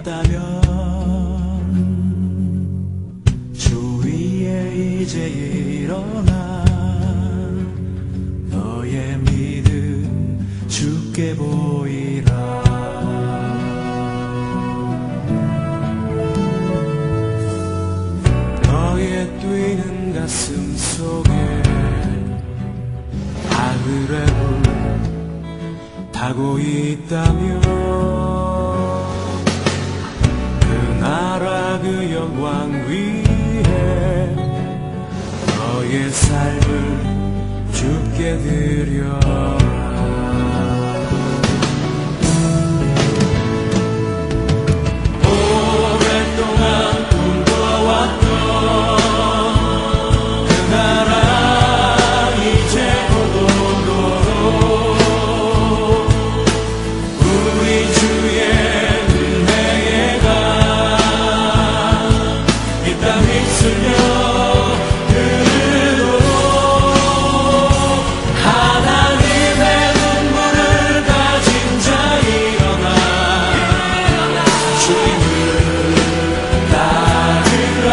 있다면 주 위에 이제 일어나 너의 믿음 주께 보이라. 너의 뛰는 가슴 속에 하늘의 불 타고 있다면 그 나라 그 영광 위에 너의 삶을 주께 드려라. 오랫동안 꿈꿔왔던 그 나라 이제 고도로 우리 주의 은혜에 가 이 땅 휩쓸려 흐르도록 하나님의 눈물을 가진 자 일어나 주님을 따르라.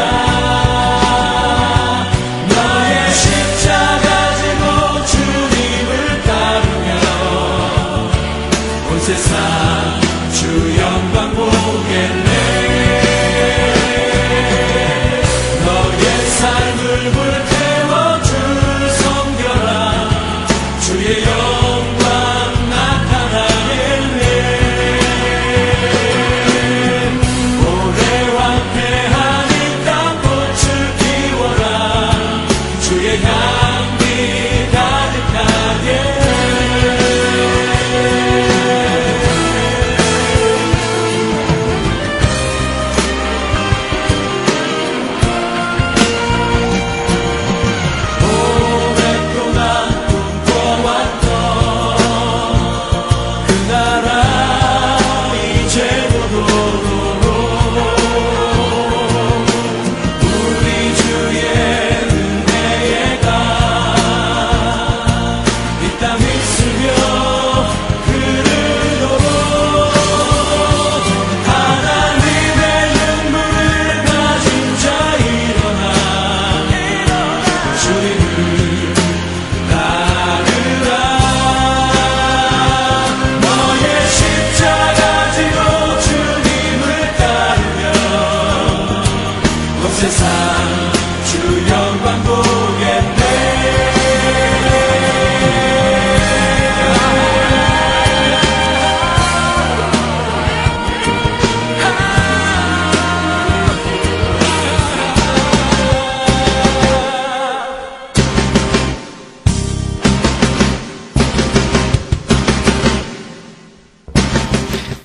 너의 십자가 지고 주님을 따르며 온 세상 주 영광 보겠네. 너의 삶을 불태워 주 섬겨라. 주의 영광 나타나겠네. 오래 황폐한 이 땅 꽃을 피워라. 주의 향기 가득하게. 오랫동안 꿈꿔왔던 그 나라 이제 고도로 우리 주의 은혜에 가 이 땅 휩쓸며 흐르도록 하나님의 눈물을 가진 자 일어나 주님을 따르라. 너의 십자가 지고 주님을 따르며 온 세상 주 영광 보겠네.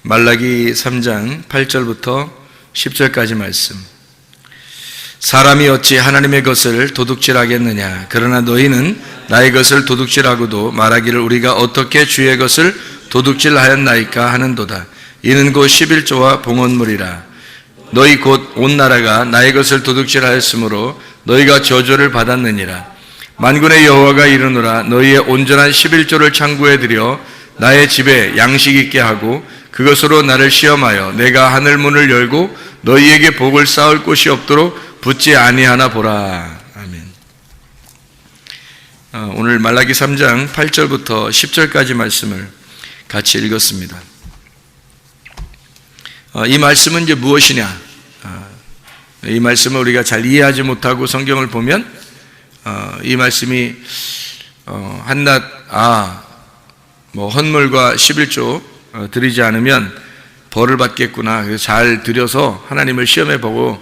말라기 3장 8절부터 10절까지 말씀. 사람이 어찌 하나님의 것을 도둑질하겠느냐. 그러나 너희는 나의 것을 도둑질하고도 말하기를 우리가 어떻게 주의 것을 도둑질하였나이까 하는도다. 이는 곧 11조와 봉헌물이라. 너희 곧 온 나라가 나의 것을 도둑질하였으므로 너희가 저주를 받았느니라. 만군의 여호와가 이르노라. 너희의 온전한 11조를 창구에 들여 나의 집에 양식 있게 하고 그것으로 나를 시험하여 내가 하늘 문을 열고 너희에게 복을 쌓을 곳이 없도록 붙지 아니하나 보라. 아멘. 오늘 말라기 3장 8절부터 10절까지 말씀을 같이 읽었습니다. 이 말씀은 이제 무엇이냐? 이 말씀을 우리가 잘 이해하지 못하고 성경을 보면 이 말씀이 한낱 헌물과 11조 드리지 않으면 벌을 받겠구나. 그래서 잘 드려서 하나님을 시험해 보고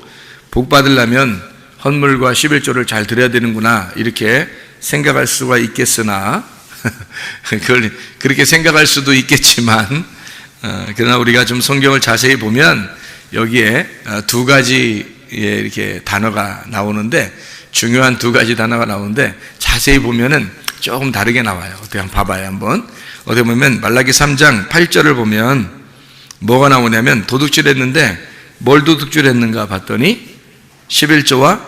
복 받으려면 헌물과 11조를 잘 드려야 되는구나. 이렇게 생각할 수가 있겠으나 그걸 그렇게 생각할 수도 있겠지만 그러나 우리가 좀 성경을 자세히 보면 여기에 두 가지의 이렇게 단어가 나오는데 중요한 두 가지 단어가 나오는데 자세히 보면은 조금 다르게 나와요. 어떻게 한번 봐봐요. 한번 어떻게 보면 말라기 3장 8절을 보면 뭐가 나오냐면 도둑질했는데 뭘 도둑질했는가 봤더니 11조와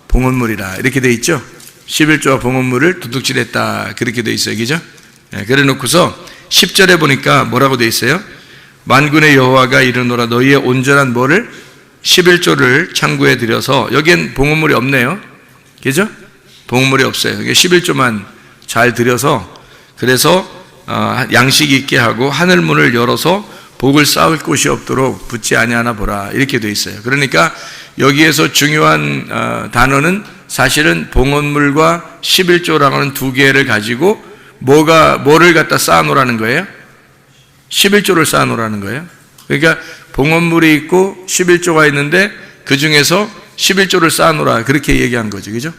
봉헌물이라 이렇게 돼 있죠. 11조와 봉헌물을 도둑질했다 그렇게 돼 있어요. 그죠? 그래 놓고서 10절에 보니까 뭐라고 돼 있어요? 만군의 여호와가 이르노라 너희의 온전한 뭐를 11조를 창고에 들여서 여기엔 봉헌물이 없네요. 그죠? 봉헌물이 없어요. 11조만 잘 들여서 그래서 양식 있게 하고 하늘문을 열어서 복을 쌓을 곳이 없도록 붙지 아니하나 보라 이렇게 돼 있어요. 그러니까 여기에서 중요한 단어는 사실은 봉헌물과 11조라고 하는 두 개를 가지고 뭐를 갖다 쌓아놓으라는 거예요? 11조를 쌓아놓으라는 거예요. 그러니까 봉헌물이 있고 11조가 있는데 그 중에서 11조를 쌓아놓으라 그렇게 얘기한 거죠. 그죠?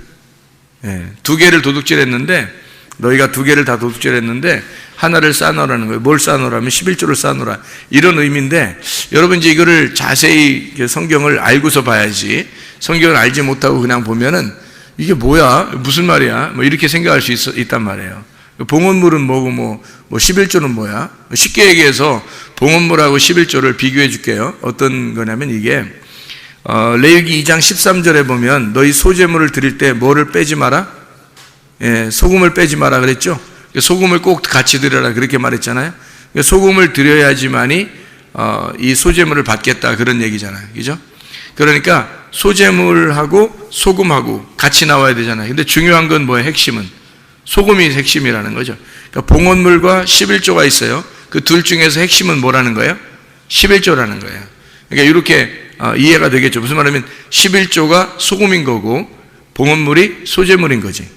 예, 두 개를 도둑질했는데 너희가 두 개를 다 도둑질했는데 하나를 쌓아놓으라는 거예요. 뭘 쌓아놓으라면 11조를 쌓아놓으라 이런 의미인데 여러분 이제 이거를 자세히 성경을 알고서 봐야지 성경을 알지 못하고 그냥 보면은 이게 뭐야? 무슨 말이야? 뭐 이렇게 생각할 수 있단 말이에요. 봉헌물은 뭐고 뭐 11조는 뭐야? 쉽게 얘기해서 봉헌물하고 11조를 비교해 줄게요. 어떤 거냐면 이게 레위기 2장 13절에 보면 너희 소제물을 드릴 때 뭐를 빼지 마라? 예, 소금을 빼지 마라 그랬죠? 소금을 꼭 같이 드려라 그렇게 말했잖아요. 소금을 드려야지만이 이 소제물을 받겠다 그런 얘기잖아요. 그죠? 그러니까 소제물하고 소금하고 같이 나와야 되잖아요. 근데 중요한 건 뭐예요? 핵심은 소금이 핵심이라는 거죠. 그러니까 봉헌물과 11조가 있어요. 그 둘 중에서 핵심은 뭐라는 거예요? 11조라는 거예요. 그러니까 이렇게 이해가 되겠죠. 무슨 말이냐면 11조가 소금인 거고 봉헌물이 소제물인 거지.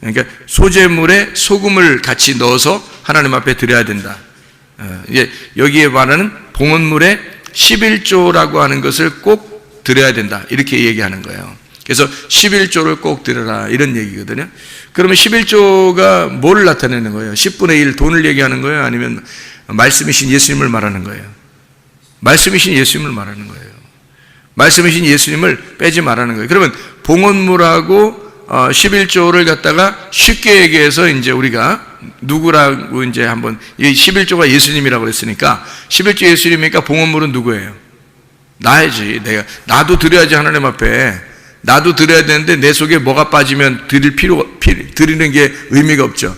그러니까 소제물에 소금을 같이 넣어서 하나님 앞에 드려야 된다. 이제 여기에 말하는 봉헌물에 11조라고 하는 것을 꼭 드려야 된다. 이렇게 얘기하는 거예요. 그래서 11조를 꼭 드려라 이런 얘기거든요. 그러면 11조가 뭐를 나타내는 거예요? 10분의 1 돈을 얘기하는 거예요? 아니면 말씀이신 예수님을 말하는 거예요? 말씀이신 예수님을 말하는 거예요. 말씀이신 예수님을 빼지 말라는 거예요. 그러면 봉헌물하고 11조를 갖다가 쉽게 얘기해서 이제 우리가 누구라고 이제 한번 이 11조가 예수님이라고 그랬으니까 11조 예수님이니까 봉헌물은 누구예요? 나야지. 나도 드려야지 하나님 앞에. 나도 드려야 되는데 내 속에 뭐가 빠지면 드리는 게 의미가 없죠.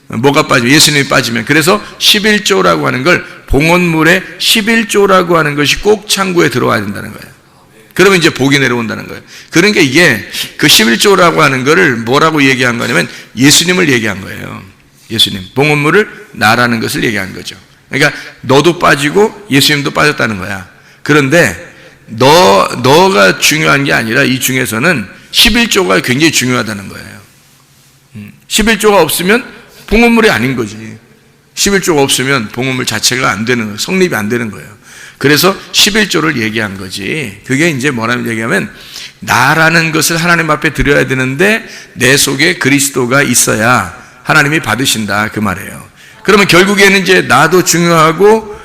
뭐가 빠지면 예수님이 빠지면. 그래서 11조라고 하는 걸 봉헌물에 11조라고 하는 것이 꼭 창고에 들어와야 된다는 거예요. 그러면 이제 복이 내려온다는 거예요. 그러니까 이게 그 11조라고 하는 거를 뭐라고 얘기한 거냐면 예수님을 얘기한 거예요. 예수님. 봉헌물을 나라는 것을 얘기한 거죠. 그러니까 너도 빠지고 예수님도 빠졌다는 거야. 그런데 너가 중요한 게 아니라 이 중에서는 11조가 굉장히 중요하다는 거예요. 11조가 없으면 봉헌물이 아닌 거지. 11조가 없으면 봉헌물 자체가 안 되는 거예요. 성립이 안 되는 거예요. 그래서 11조를 얘기한 거지. 그게 이제 뭐라는 얘기하면 나라는 것을 하나님 앞에 드려야 되는데 내 속에 그리스도가 있어야 하나님이 받으신다 그 말이에요. 그러면 결국에는 이제 나도 중요하고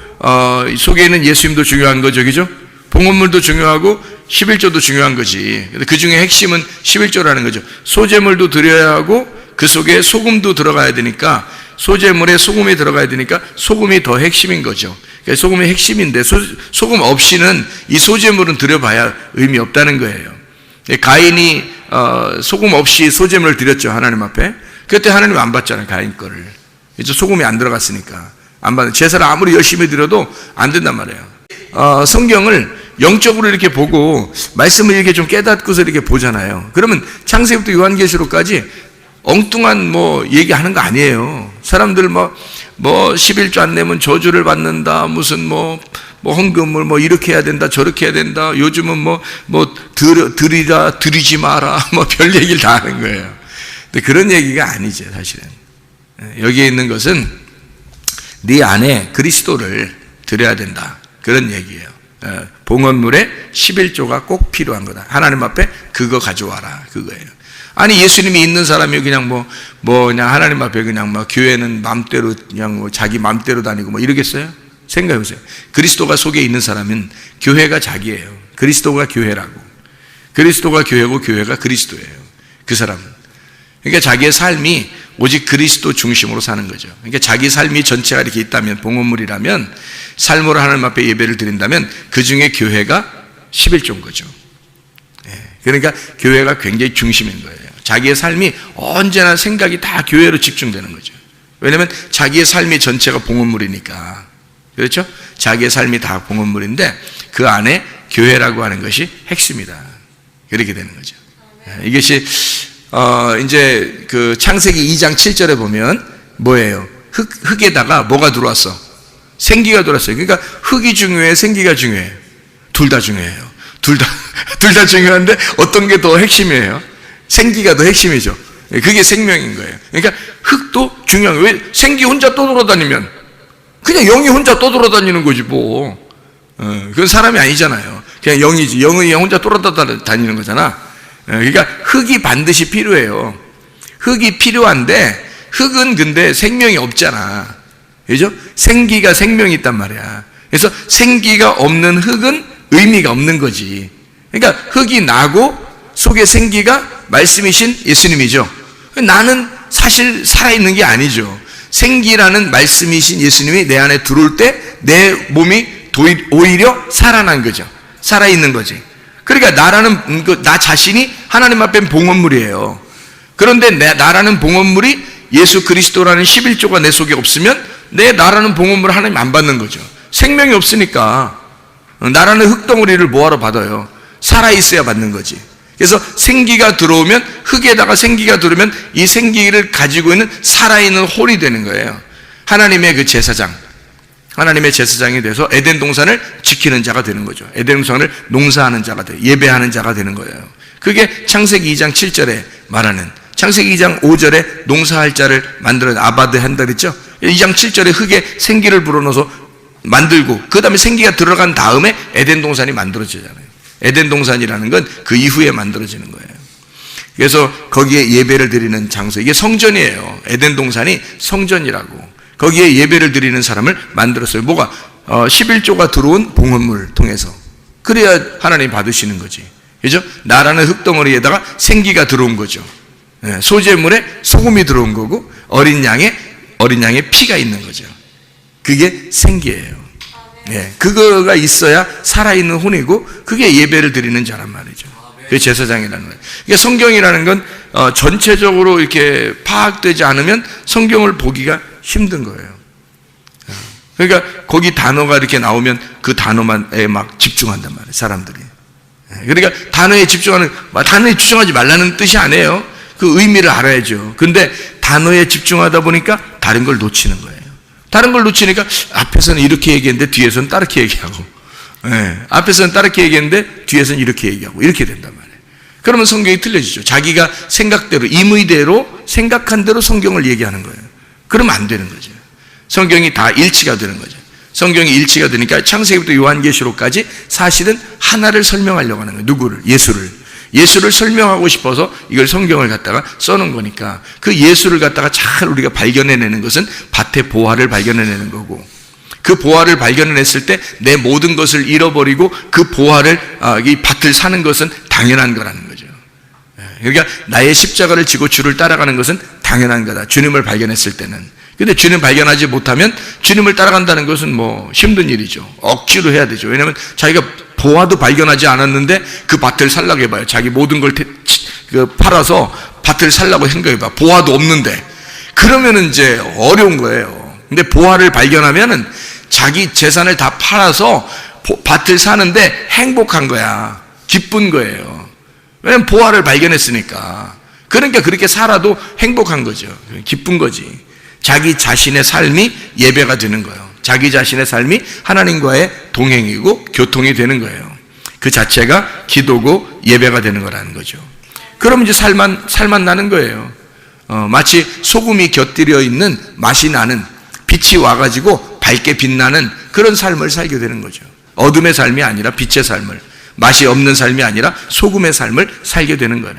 속에 있는 예수님도 중요한 거죠. 그죠? 봉헌물도 중요하고 11조도 중요한 거지. 그 중에 핵심은 11조라는 거죠. 소제물도 드려야 하고 그 속에 소금도 들어가야 되니까 소제물에 소금이 들어가야 되니까 소금이 더 핵심인 거죠. 그러니까 소금이 핵심인데 소금 없이는 이 소제물은 드려봐야 의미 없다는 거예요. 가인이 소금 없이 소제물을 드렸죠. 하나님 앞에. 그때 하나님 안 받잖아요. 가인 거를. 이제 소금이 안 들어갔으니까 안 받는. 제사를 아무리 열심히 드려도 안 된단 말이에요. 성경을 영적으로 이렇게 보고 말씀을 이렇게 좀 깨닫고서 이렇게 보잖아요. 그러면 창세기부터 요한계시록까지 엉뚱한 얘기하는 거 아니에요. 사람들 11조 안 내면 저주를 받는다. 무슨 헌금을 이렇게 해야 된다. 저렇게 해야 된다. 요즘은 드리지 마라. 별 얘기를 다 하는 거예요. 근데 그런 얘기가 아니죠, 사실은. 여기에 있는 것은 네 안에 그리스도를 드려야 된다. 그런 얘기예요. 봉헌물에 11조가 꼭 필요한 거다. 하나님 앞에 그거 가져와라. 그거예요. 아니 예수님이 있는 사람이 그냥 그냥 하나님 앞에 그냥 교회는 맘대로 그냥 자기 맘대로 다니고 이러겠어요? 생각해보세요. 그리스도가 속에 있는 사람은 교회가 자기예요. 그리스도가 교회라고. 그리스도가 교회고 교회가 그리스도예요. 그 사람은. 그러니까 자기의 삶이 오직 그리스도 중심으로 사는 거죠. 그러니까 자기 삶이 전체가 이렇게 있다면 봉헌물이라면 삶으로 하나님 앞에 예배를 드린다면 그 중에 교회가 11조인 거죠. 그러니까 교회가 굉장히 중심인 거예요. 자기의 삶이 언제나 생각이 다 교회로 집중되는 거죠. 왜냐하면 자기의 삶이 전체가 봉헌물이니까. 그렇죠? 자기의 삶이 다 봉헌물인데 그 안에 교회라고 하는 것이 핵심이다. 그렇게 되는 거죠. 이것이 이제 그 창세기 2장 7절에 보면 뭐예요? 흙에다가 뭐가 들어왔어? 생기가 들어왔어요. 그러니까 흙이 중요해, 생기가 중요해요. 둘 다 중요해요. 둘 다 중요한데 어떤 게 더 핵심이에요? 생기가 더 핵심이죠. 그게 생명인 거예요. 그러니까 흙도 중요한 거예요. 왜 생기 혼자 떠돌아다니면 그냥 영이 혼자 떠돌아다니는 거지 뭐. 그건 사람이 아니잖아요. 그냥 영이지. 영이 혼자 돌아다니는 거잖아. 그러니까 흙이 반드시 필요해요. 흙이 필요한데 흙은 근데 생명이 없잖아. 그죠? 생기가 생명이 있단 말이야. 그래서 생기가 없는 흙은 의미가 없는 거지. 그러니까 흙이 나고 속에 생기가 말씀이신 예수님이죠. 나는 사실 살아있는 게 아니죠. 생기라는 말씀이신 예수님이 내 안에 들어올 때 내 몸이 오히려 살아난 거죠. 살아있는 거지. 그러니까 나 자신이 하나님 앞엔 봉헌물이에요. 그런데 나라는 봉헌물이 예수 그리스도라는 11조가 내 속에 없으면 나라는 봉헌물을 하나님 안 받는 거죠. 생명이 없으니까 나라는 흙덩어리를 뭐하러 받아요? 살아있어야 받는 거지. 그래서 생기가 들어오면 흙에다가 생기가 들어오면 이 생기를 가지고 있는 살아있는 홀이 되는 거예요. 하나님의 그 제사장, 하나님의 제사장이 돼서 에덴 동산을 지키는 자가 되는 거죠. 에덴 동산을 농사하는 자가 돼요. 예배하는 자가 되는 거예요. 그게 창세기 2장 7절에 말하는, 창세기 2장 5절에 농사할 자를 만들어 아바드 한다 그랬죠. 2장 7절에 흙에 생기를 불어넣어서 만들고 그 다음에 생기가 들어간 다음에 에덴 동산이 만들어지잖아요. 에덴 동산이라는 건 그 이후에 만들어지는 거예요. 그래서 거기에 예배를 드리는 장소, 이게 성전이에요. 에덴 동산이 성전이라고. 거기에 예배를 드리는 사람을 만들었어요. 뭐가? 11조가 들어온 봉헌물 통해서. 그래야 하나님 받으시는 거지. 그죠? 나라는 흙덩어리에다가 생기가 들어온 거죠. 소재물에 소금이 들어온 거고 어린 양의 피가 있는 거죠. 그게 생기예요. 그거가 있어야 살아있는 혼이고 그게 예배를 드리는 자란 말이죠. 그게 제사장이라는 거예요. 그러니까 성경이라는 건 전체적으로 이렇게 파악되지 않으면 성경을 보기가 힘든 거예요. 그러니까 거기 단어가 이렇게 나오면 그 단어만에 막 집중한단 말이에요, 사람들이. 그러니까 단어에 집중하지 말라는 뜻이 아니에요. 그 의미를 알아야죠. 근데 단어에 집중하다 보니까 다른 걸 놓치는 거예요. 다른 걸 놓치니까 앞에서는 이렇게 얘기했는데 뒤에서는 다르게 얘기하고, 앞에서는 다르게 얘기했는데 뒤에서는 이렇게 얘기하고, 이렇게 된단 말이에요. 그러면 성경이 틀려지죠. 자기가 생각대로, 임의대로, 생각한 대로 성경을 얘기하는 거예요. 그러면 안 되는 거죠. 성경이 다 일치가 되는 거죠. 성경이 일치가 되니까 창세기부터 요한계시록까지 사실은 하나를 설명하려고 하는 거예요. 누구를? 예수를 설명하고 싶어서 이걸 성경을 갖다가 써놓은 거니까 그 예수를 갖다가 잘 우리가 발견해내는 것은 밭의 보화를 발견해내는 거고, 그 보화를 발견해냈을 때 내 모든 것을 잃어버리고 그 보화를, 이 밭을 사는 것은 당연한 거라는 거죠. 그러니까 나의 십자가를 지고 주를 따라가는 것은 당연한 거다. 주님을 발견했을 때는. 근데 주님 발견하지 못하면 주님을 따라간다는 것은 뭐 힘든 일이죠. 억지로 해야 되죠. 왜냐하면 자기가 보화도 발견하지 않았는데 그 밭을 살라고 해봐요. 자기 모든 걸 팔아서 밭을 살라고 생각해봐. 보화도 없는데. 그러면은 이제 어려운 거예요. 근데 보화를 발견하면은 자기 재산을 다 팔아서 밭을 사는데 행복한 거야. 기쁜 거예요. 왜냐면 보화를 발견했으니까. 그러니까 그렇게 살아도 행복한 거죠. 기쁜 거지. 자기 자신의 삶이 예배가 되는 거예요. 자기 자신의 삶이 하나님과의 동행이고 교통이 되는 거예요. 그 자체가 기도고 예배가 되는 거라는 거죠. 그럼 이제 살만 나는 거예요. 마치 소금이 곁들여 있는 맛이 나는, 빛이 와가지고 밝게 빛나는 그런 삶을 살게 되는 거죠. 어둠의 삶이 아니라 빛의 삶을, 맛이 없는 삶이 아니라 소금의 삶을 살게 되는 거예요.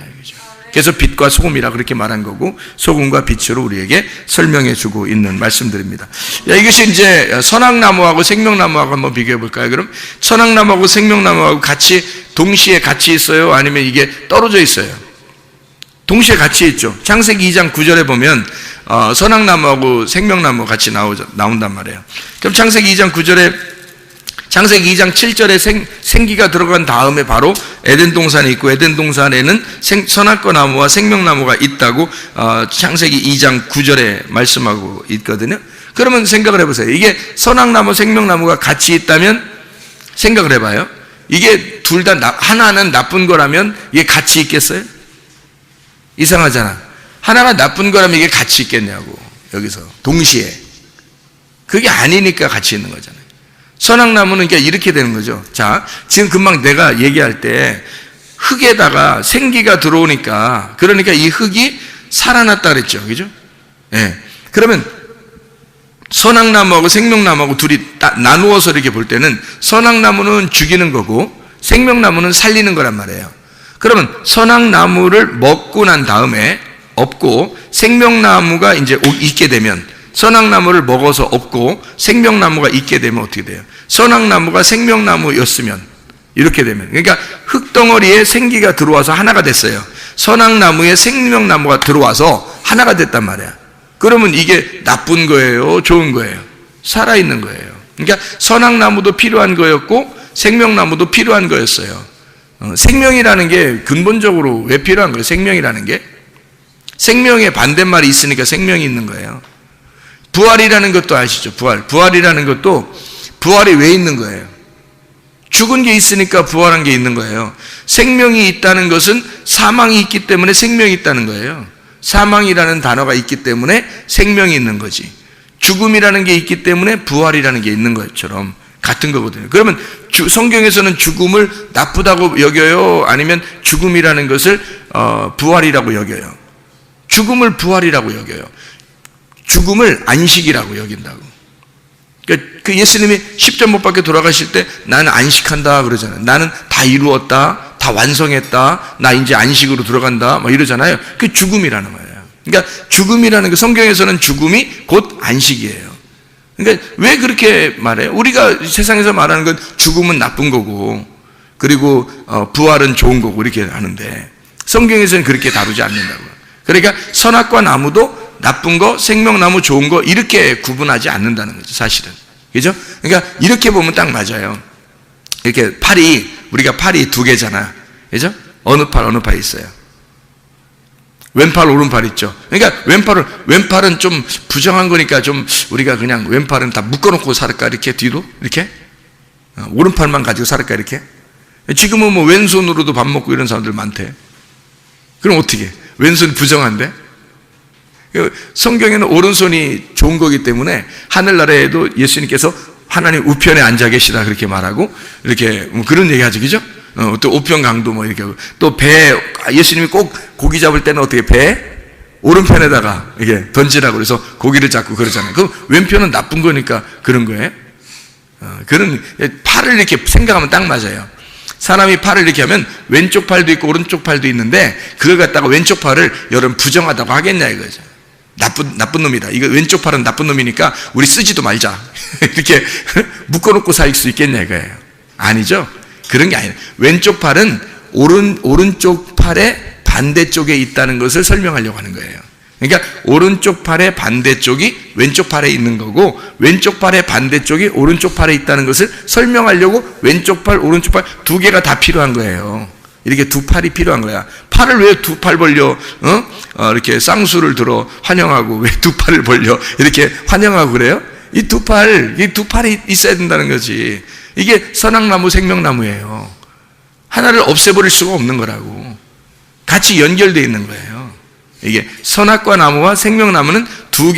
그래서 빛과 소금이라 그렇게 말한 거고, 소금과 빛으로 우리에게 설명해 주고 있는 말씀들입니다. 이것이 이제 선악나무하고 생명나무하고 한번 비교해 볼까요? 그럼 선악나무하고 생명나무하고 동시에 같이 있어요? 아니면 이게 떨어져 있어요? 동시에 같이 있죠. 창세기 2장 9절에 보면 선악나무하고 생명나무가 같이 나온단 말이에요. 그럼 창세기 2장 9절에, 창세기 2장 7절에 생기가 들어간 다음에 바로 에덴 동산이 있고, 에덴 동산에는 선악과 나무와 생명나무가 있다고 창세기 2장 9절에 말씀하고 있거든요. 그러면 생각을 해보세요. 이게 선악나무, 생명나무가 같이 있다면 생각을 해봐요. 이게 둘 다 하나는 나쁜 거라면 이게 같이 있겠어요? 이상하잖아. 하나가 나쁜 거라면 이게 같이 있겠냐고. 여기서 동시에. 그게 아니니까 같이 있는 거잖아요. 선악나무는 그러니까 이렇게 되는 거죠. 자, 지금 금방 내가 얘기할 때 흙에다가 생기가 들어오니까, 그러니까 이 흙이 살아났다 그랬죠. 그죠? 예. 그러면 선악나무하고 생명나무하고 둘이 나누어서 이렇게 볼 때는 선악나무는 죽이는 거고 생명나무는 살리는 거란 말이에요. 그러면 선악나무를 먹고 난 다음에 없고 생명나무가 이제 있게 되면, 선악나무를 먹어서 없고 생명나무가 있게 되면 어떻게 돼요? 선악나무가 생명나무였으면 이렇게 되면, 그러니까 흙덩어리에 생기가 들어와서 하나가 됐어요. 선악나무에 생명나무가 들어와서 하나가 됐단 말이야. 그러면 이게 나쁜 거예요? 좋은 거예요? 살아있는 거예요. 그러니까 선악나무도 필요한 거였고 생명나무도 필요한 거였어요. 생명이라는 게 근본적으로 왜 필요한 거예요? 생명이라는 게 생명의 반대말이 있으니까 생명이 있는 거예요. 부활이라는 것도 아시죠? 부활이라는 것도 부활이 왜 있는 거예요? 죽은 게 있으니까 부활한 게 있는 거예요. 생명이 있다는 것은 사망이 있기 때문에 생명이 있다는 거예요. 사망이라는 단어가 있기 때문에 생명이 있는 거지. 죽음이라는 게 있기 때문에 부활이라는 게 있는 것처럼 같은 거거든요. 그러면 성경에서는 죽음을 나쁘다고 여겨요? 아니면 죽음이라는 것을 부활이라고 여겨요? 죽음을 부활이라고 여겨요. 죽음을 안식이라고 여긴다고. 그러니까 그 예수님이 십자 못 박혀 돌아가실 때 나는 안식한다 그러잖아요. 나는 다 이루었다, 다 완성했다, 나 이제 안식으로 들어간다 막 이러잖아요. 그게 죽음이라는 거예요. 그러니까 죽음이라는 거, 성경에서는 죽음이 곧 안식이에요. 그러니까 왜 그렇게 말해요? 우리가 세상에서 말하는 건 죽음은 나쁜 거고 그리고 부활은 좋은 거고 이렇게 하는데 성경에서는 그렇게 다루지 않는다고요. 그러니까 선악과 나무도 나쁜 거, 생명나무 좋은 거 이렇게 구분하지 않는다는 거죠, 사실은. 그죠? 그러니까 이렇게 보면 딱 맞아요. 이렇게 우리가 팔이 두 개잖아. 그죠? 어느 팔 있어요? 왼팔, 오른팔 있죠. 그러니까 왼팔은 좀 부정한 거니까 좀 우리가 그냥 왼팔은 다 묶어놓고 살을까? 이렇게 뒤로? 이렇게? 오른팔만 가지고 살을까? 이렇게? 지금은 뭐 왼손으로도 밥 먹고 이런 사람들 많대. 그럼 어떻게? 왼손이 부정한데? 성경에는 오른손이 좋은 거기 때문에 하늘나라에도 예수님께서 하나님 우편에 앉아 계시다 그렇게 말하고 이렇게 그런 얘기 하죠. 그죠? 또 우편 강도 뭐 이렇게 하고 또 배, 예수님이 꼭 고기 잡을 때는 어떻게 배 오른편에다가 이게 던지라고 그래서 고기를 잡고 그러잖아요. 그럼 왼편은 나쁜 거니까 그런 거예요. 그런 팔을 이렇게 생각하면 딱 맞아요. 사람이 팔을 이렇게 하면 왼쪽 팔도 있고 오른쪽 팔도 있는데 그걸 갖다가 왼쪽 팔을 여러분 부정하다고 하겠냐 이거죠. 나쁜 놈이다. 이거 왼쪽 팔은 나쁜 놈이니까 우리 쓰지도 말자. 이렇게 묶어놓고 살 수 있겠냐 이거예요. 아니죠. 그런 게 아니에요. 왼쪽 팔은 오른쪽 팔의 반대쪽에 있다는 것을 설명하려고 하는 거예요. 그러니까 오른쪽 팔의 반대쪽이 왼쪽 팔에 있는 거고 왼쪽 팔의 반대쪽이 오른쪽 팔에 있다는 것을 설명하려고 왼쪽 팔, 오른쪽 팔 두 개가 다 필요한 거예요. 이렇게 두 팔이 필요한 거야. 팔을 왜 두 팔 벌려? 이렇게 쌍수를 들어 환영하고 왜 두 팔을 벌려? 이렇게 환영하고 그래요? 이 두 팔이 있어야 된다는 거지. 이게 선악나무, 생명나무예요. 하나를 없애버릴 수가 없는 거라고. 같이 연결되어 있는 거예요. 이게 선악과 나무와 생명나무는 두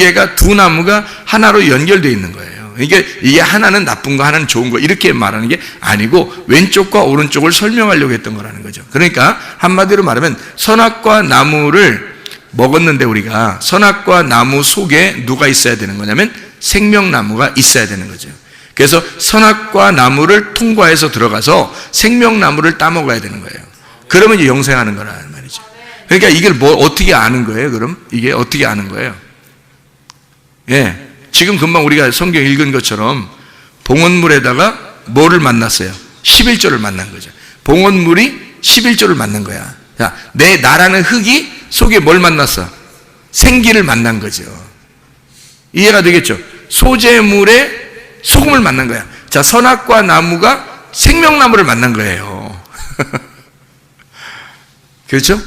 나무가 하나로 연결되어 있는 거예요. 이게 하나는 나쁜 거, 하나는 좋은 거 이렇게 말하는 게 아니고 왼쪽과 오른쪽을 설명하려고 했던 거라는 거죠. 그러니까 한마디로 말하면 선악과 나무를 먹었는데 우리가 선악과 나무 속에 누가 있어야 되는 거냐면 생명나무가 있어야 되는 거죠. 그래서 선악과 나무를 통과해서 들어가서 생명나무를 따먹어야 되는 거예요. 그러면 이제 영생하는 거라는 말이죠. 그러니까 이걸 어떻게 아는 거예요? 그럼 이게 어떻게 아는 거예요? 예. 지금 금방 우리가 성경 읽은 것처럼 봉헌물에다가 뭐를 만났어요? 11조를 만난 거죠. 봉헌물이 11조를 만난 거야. 자, 나라는 흙이 속에 뭘 만났어? 생기를 만난 거죠. 이해가 되겠죠? 소재물에 소금을 만난 거야. 자, 선악과 나무가 생명나무를 만난 거예요. 그렇죠?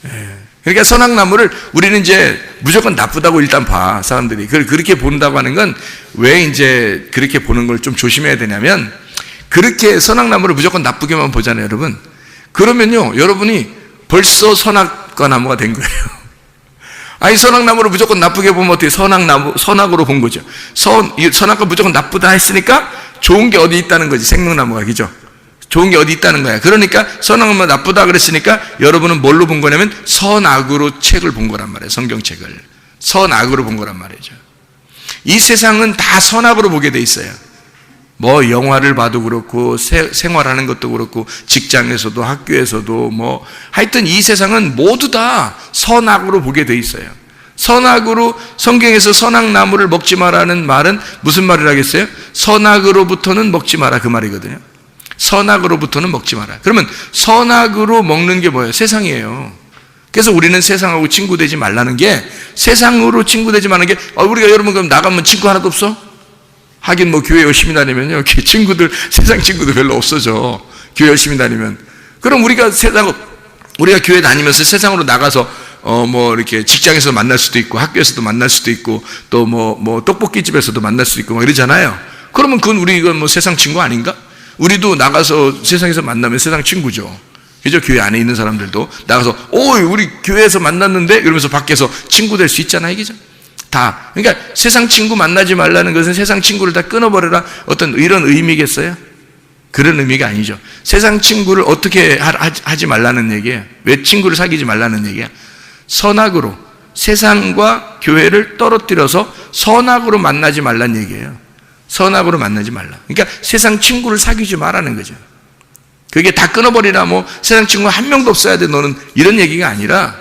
예. 그러니까 선악나무를 우리는 이제 무조건 나쁘다고 일단 봐, 사람들이. 그렇게 본다고 하는 건 왜 이제 그렇게 보는 걸 좀 조심해야 되냐면, 그렇게 선악나무를 무조건 나쁘게만 보잖아요, 여러분. 그러면요, 여러분이 벌써 선악과 나무가 된 거예요. 아니, 선악나무를 무조건 나쁘게 보면 어떻게 선악으로 본 거죠. 선악과 무조건 나쁘다 했으니까 좋은 게 어디 있다는 거지, 생명나무가, 그죠? 좋은 게 어디 있다는 거야. 그러니까 선악은 나쁘다 그랬으니까 여러분은 뭘로 본 거냐면 선악으로 책을 본 거란 말이에요. 성경책을 선악으로 본 거란 말이죠. 이 세상은 다 선악으로 보게 돼 있어요. 뭐 영화를 봐도 그렇고 생활하는 것도 그렇고 직장에서도 학교에서도 뭐 하여튼 이 세상은 모두 다 선악으로 보게 돼 있어요. 선악으로, 성경에서 선악나무를 먹지 마라는 말은 무슨 말이라겠어요? 선악으로부터는 먹지 마라, 그 말이거든요. 선악으로부터는 먹지 마라. 그러면 선악으로 먹는 게 뭐예요? 세상이에요. 그래서 우리는 세상하고 친구 되지 말라는 게, 세상으로 친구 되지 말라는 게, 우리가 여러분 그럼 나가면 친구 하나도 없어? 하긴 뭐 교회 열심히 다니면요, 친구들, 세상 친구들 별로 없어져. 교회 열심히 다니면. 그럼 우리가 교회 다니면서 세상으로 나가서 뭐 이렇게 직장에서 만날 수도 있고 학교에서도 만날 수도 있고 또 뭐 떡볶이집에서도 만날 수도 있고 막 이러잖아요. 그러면 그건 우리가 뭐 세상 친구 아닌가? 우리도 나가서 세상에서 만나면 세상 친구죠. 그죠? 교회 안에 있는 사람들도 나가서 우리 교회에서 만났는데 이러면서 밖에서 친구 될 수 있잖아요. 그죠? 다. 그러니까 세상 친구 만나지 말라는 것은 세상 친구를 다 끊어버려라, 어떤 이런 의미겠어요? 그런 의미가 아니죠. 세상 친구를 어떻게 하지 말라는 얘기예요. 왜 친구를 사귀지 말라는 얘기야? 선악으로, 세상과 교회를 떨어뜨려서 선악으로 만나지 말라는 얘기예요. 선악으로 만나지 말라. 그러니까 세상 친구를 사귀지 말라는 거죠. 그게 다 끊어버리라, 뭐 세상 친구 한 명도 없어야 돼 너는, 이런 얘기가 아니라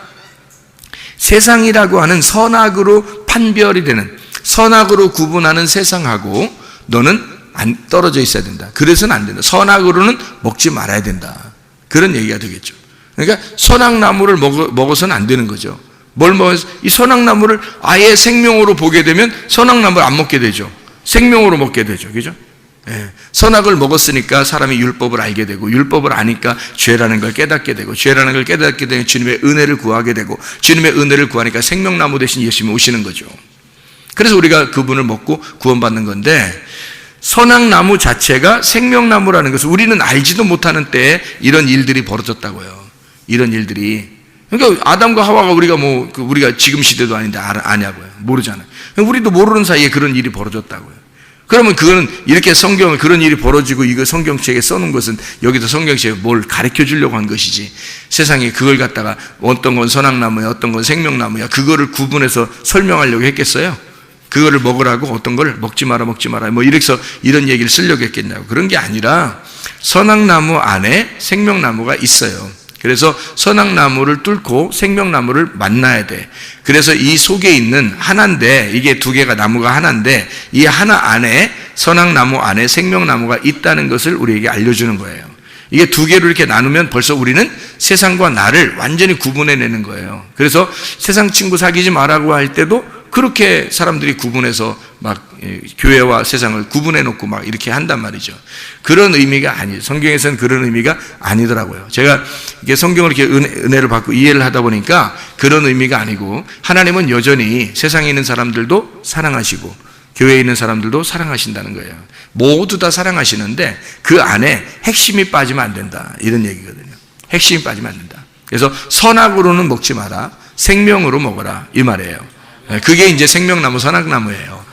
세상이라고 하는 선악으로 판별이 되는, 선악으로 구분하는 세상하고 너는 안 떨어져 있어야 된다. 그래서는 안 된다. 선악으로는 먹지 말아야 된다. 그런 얘기가 되겠죠. 그러니까 선악나무를 먹어서는 안 되는 거죠. 뭘 먹어서? 이 선악나무를 아예 생명으로 보게 되면 선악나무를 안 먹게 되죠. 생명으로 먹게 되죠. 그죠? 예. 선악을 먹었으니까 사람이 율법을 알게 되고, 율법을 아니까 죄라는 걸 깨닫게 되고, 죄라는 걸 깨닫게 되면 주님의 은혜를 구하게 되고, 주님의 은혜를 구하니까 생명나무 대신 예수님이 오시는 거죠. 그래서 우리가 그분을 먹고 구원받는 건데, 선악나무 자체가 생명나무라는 것을 우리는 알지도 못하는 때에 이런 일들이 벌어졌다고요. 이런 일들이. 그러니까 아담과 하와가 우리가 지금 시대도 아닌데 아냐고요. 모르잖아요. 우리도 모르는 사이에 그런 일이 벌어졌다고요. 그러면 그거는 이렇게 성경을, 그런 일이 벌어지고 이거 성경책에 써놓은 것은 여기서 성경책에 뭘 가르쳐 주려고 한 것이지, 세상에 그걸 갖다가 어떤 건 선악나무야, 어떤 건 생명나무야, 그거를 구분해서 설명하려고 했겠어요? 그거를 먹으라고 어떤 걸 먹지 마라 뭐 이래서 이런 얘기를 쓰려고 했겠냐고. 그런 게 아니라 선악나무 안에 생명나무가 있어요. 그래서 선악나무를 뚫고 생명나무를 만나야 돼. 그래서 이 속에 있는 하나인데, 이게 두 개가 나무가 하나인데, 이 하나 안에, 선악나무 안에 생명나무가 있다는 것을 우리에게 알려주는 거예요. 이게 두 개로 이렇게 나누면 벌써 우리는 세상과 나를 완전히 구분해내는 거예요. 그래서 세상 친구 사귀지 말라고 할 때도 그렇게 사람들이 구분해서 막 교회와 세상을 구분해 놓고 막 이렇게 한단 말이죠. 그런 의미가 아니에요. 성경에서는 그런 의미가 아니더라고요. 제가 이게 성경을 이렇게 은혜를 받고 이해를 하다 보니까 그런 의미가 아니고, 하나님은 여전히 세상에 있는 사람들도 사랑하시고 교회에 있는 사람들도 사랑하신다는 거예요. 모두 다 사랑하시는데 그 안에 핵심이 빠지면 안 된다, 이런 얘기거든요. 핵심이 빠지면 안 된다. 그래서 선악으로는 먹지 마라, 생명으로 먹어라, 이 말이에요. 그게 이제 생명나무, 선악나무예요.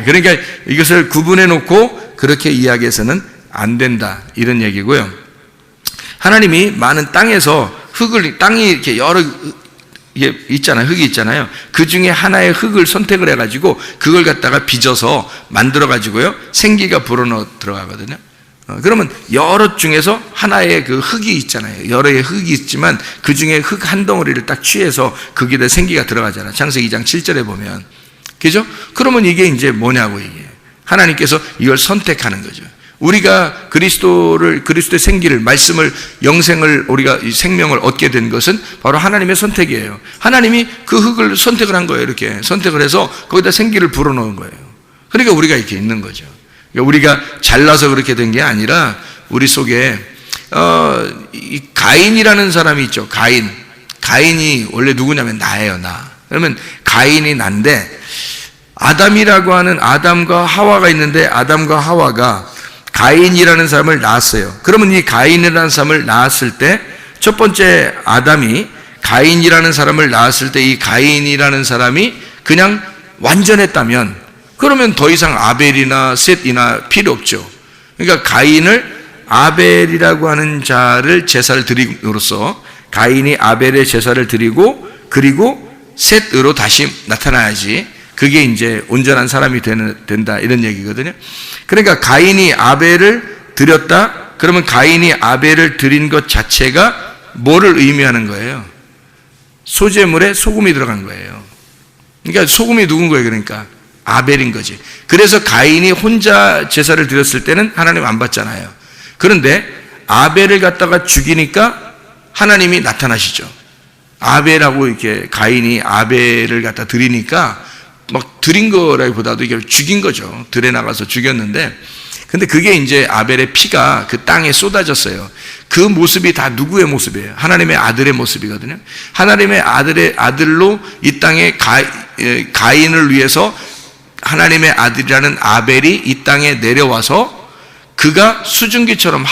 그러니까 이것을 구분해 놓고 그렇게 이야기해서는 안 된다, 이런 얘기고요. 하나님이 많은 땅에서 땅이 이렇게 여러 이게 있잖아요. 흙이 있잖아요. 그 중에 하나의 흙을 선택을 해가지고 그걸 갖다가 빚어서 만들어가지고요, 생기가 불어넣어 들어가거든요. 그러면 여러 중에서 하나의 그 흙이 있잖아요. 여러 개의 흙이 있지만 그 중에 흙 한 덩어리를 딱 취해서 거기다 생기가 들어가잖아요. 창세기 2장 7절에 보면. 그죠? 그러면 이게 이제 뭐냐고, 이게. 하나님께서 이걸 선택하는 거죠. 우리가 그리스도의 생기를, 말씀을, 영생을, 우리가 이 생명을 얻게 된 것은 바로 하나님의 선택이에요. 하나님이 그 흙을 선택을 한 거예요. 이렇게 선택을 해서 거기다 생기를 불어넣은 거예요. 그러니까 우리가 이렇게 있는 거죠. 우리가 잘나서 그렇게 된 게 아니라 우리 속에 이 가인이라는 사람이 있죠. 가인 가인이 원래 누구냐면 나예요, 나. 그러면 가인이 난데, 아담이라고 하는 아담과 하와가 있는데, 아담과 하와가 가인이라는 사람을 낳았어요. 그러면 이 가인이라는 사람을 낳았을 때, 첫 번째 아담이 가인이라는 사람을 낳았을 때, 이 가인이라는 사람이 그냥 완전했다면, 그러면 더 이상 아벨이나 셋이나 필요 없죠. 그러니까 가인을 아벨이라고 하는 자를 제사를 드림으로써 가인이 아벨의 제사를 드리고, 그리고 셋으로 다시 나타나야지 그게 이제 온전한 사람이 된다, 이런 얘기거든요. 그러니까 가인이 아벨을 드렸다, 그러면 가인이 아벨을 드린 것 자체가 뭐를 의미하는 거예요? 소제물에 소금이 들어간 거예요. 그러니까 소금이 누군 거예요? 그러니까 아벨인 거지. 그래서 가인이 혼자 제사를 드렸을 때는 하나님 안 받잖아요. 그런데 아벨을 갖다가 죽이니까 하나님이 나타나시죠. 아벨하고 이렇게 가인이 아벨을 갖다 드리니까 막 드린 거라기보다도 이게 죽인 거죠. 들에 나가서 죽였는데, 근데 그게 이제 아벨의 피가 그 땅에 쏟아졌어요. 그 모습이 다 누구의 모습이에요? 하나님의 아들의 모습이거든요. 하나님의 아들로 이 땅에 가인을 위해서 하나님의 아들이라는 아벨이 이 땅에 내려와서 그가 수증기처럼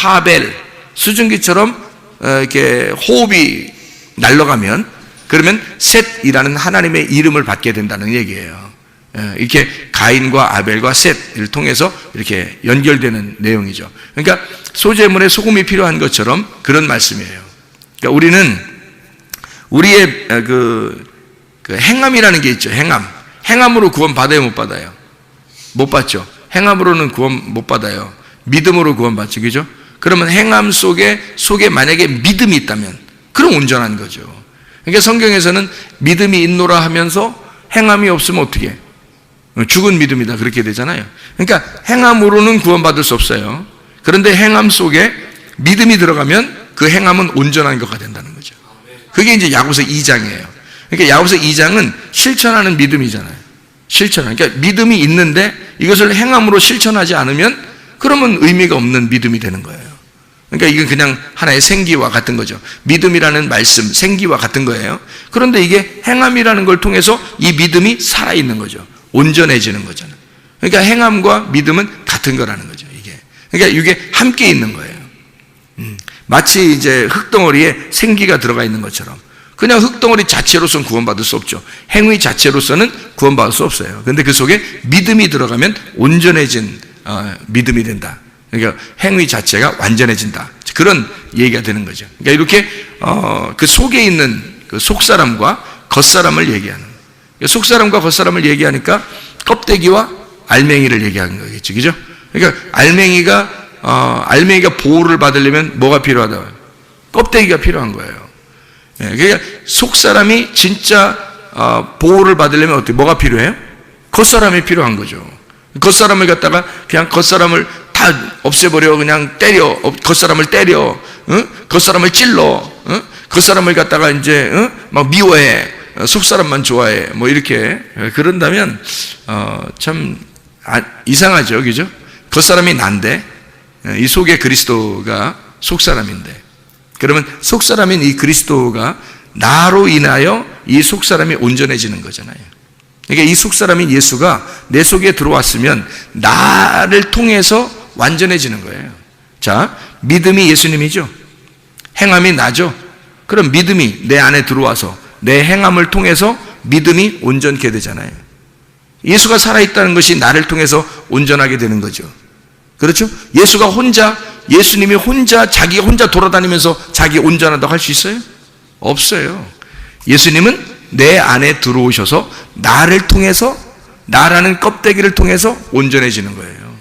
수증기처럼 이렇게 호흡이 날아가면, 그러면 셋이라는 하나님의 이름을 받게 된다는 얘기예요. 이렇게 가인과 아벨과 셋을 통해서 이렇게 연결되는 내용이죠. 그러니까 소제물에 소금이 필요한 것처럼 그런 말씀이에요. 그러니까 우리는 우리의 그 행함이라는 게 있죠. 행함으로 구원 받아요, 못 받아요? 못 받죠. 행함으로는 구원 못 받아요. 믿음으로 구원받죠. 그죠? 그러면 행함 속에 만약에 믿음이 있다면, 그럼 온전한 거죠. 그러니까 성경에서는 믿음이 있노라 하면서 행함이 없으면 어떻게 해? 죽은 믿음이다, 그렇게 되잖아요. 그러니까 행함으로는 구원받을 수 없어요. 그런데 행함 속에 믿음이 들어가면 그 행함은 온전한 것가 된다는 거죠. 그게 이제 야고보서 2장이에요. 그러니까 야고보서 2장은 실천하는 믿음이잖아요. 그러니까 믿음이 있는데 이것을 행함으로 실천하지 않으면 그러면 의미가 없는 믿음이 되는 거예요. 그러니까 이건 그냥 하나의 생기와 같은 거죠. 믿음이라는 말씀, 생기와 같은 거예요. 그런데 이게 행함이라는 걸 통해서 이 믿음이 살아있는 거죠. 온전해지는 거잖아요. 그러니까 행함과 믿음은 같은 거라는 거죠, 이게. 그러니까 이게 함께 있는 거예요. 마치 이제 흙덩어리에 생기가 들어가 있는 것처럼. 그냥 흙덩어리 자체로서는 구원받을 수 없죠. 행위 자체로서는 구원받을 수 없어요. 그런데 그 속에 믿음이 들어가면 온전해진 믿음이 된다. 그러니까 행위 자체가 완전해진다. 그런 얘기가 되는 거죠. 그러니까 이렇게 그 속에 있는 그 속사람과 겉사람을 얘기하는. 속사람과 겉사람을 얘기하니까 껍데기와 알맹이를 얘기하는 거겠죠, 그죠? 그러니까 알맹이가 보호를 받으려면 뭐가 필요하다? 껍데기가 필요한 거예요. 그러니까 속사람이 진짜 보호를 받으려면 어떻게? 뭐가 필요해요? 겉사람이 필요한 거죠. 겉사람을 갖다가 그냥 겉사람을 다 없애버려, 그냥 때려, 겉사람을 때려, 겉사람을 찔러, 겉사람을 갖다가 이제 막 미워해, 속사람만 좋아해, 뭐 이렇게 그런다면 참 이상하죠, 그죠? 겉사람이 난데 이 속에 그리스도가 속사람인데, 그러면 속사람인 이 그리스도가 나로 인하여 이 속사람이 온전해지는 거잖아요. 그러니까 이 속사람인 예수가 내 속에 들어왔으면 나를 통해서 완전해지는 거예요. 자, 믿음이 예수님이죠. 행함이 나죠. 그럼 믿음이 내 안에 들어와서 내 행함을 통해서 믿음이 온전케 되잖아요. 예수가 살아있다는 것이 나를 통해서 온전하게 되는 거죠. 그렇죠? 예수님이 자기가 혼자 돌아다니면서 자기 온전하다고 할 수 있어요? 없어요. 예수님은 내 안에 들어오셔서 나를 통해서, 나라는 껍데기를 통해서 온전해지는 거예요.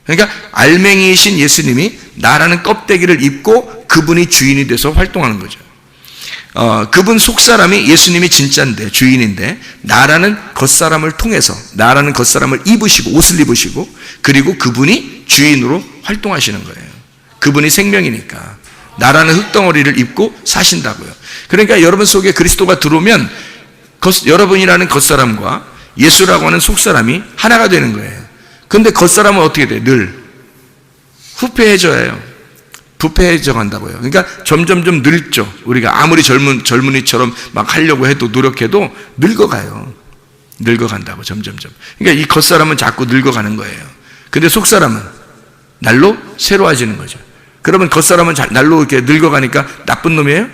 그러니까 알맹이이신 예수님이 나라는 껍데기를 입고 그분이 주인이 돼서 활동하는 거죠. 그분 속사람이 예수님이 진짜인데, 주인인데, 나라는 겉사람을 통해서, 나라는 겉사람을 입으시고, 옷을 입으시고, 그리고 그분이 주인으로 활동하시는 거예요. 그분이 생명이니까. 나라는 흙덩어리를 입고 사신다고요. 그러니까 여러분 속에 그리스도가 들어오면 여러분이라는 겉사람과 예수라고 하는 속사람이 하나가 되는 거예요. 그런데 겉사람은 어떻게 돼요? 늘 후패해져요. 부패해져 간다고요. 그러니까 점점점 늙죠. 우리가 아무리 젊은이처럼 막 하려고 해도 노력해도 늙어가요. 늙어간다고 점점점. 그러니까 이 겉사람은 자꾸 늙어가는 거예요. 근데 속사람은 날로 새로워지는 거죠. 그러면 겉사람은 날로 이렇게 늙어가니까 나쁜 놈이에요?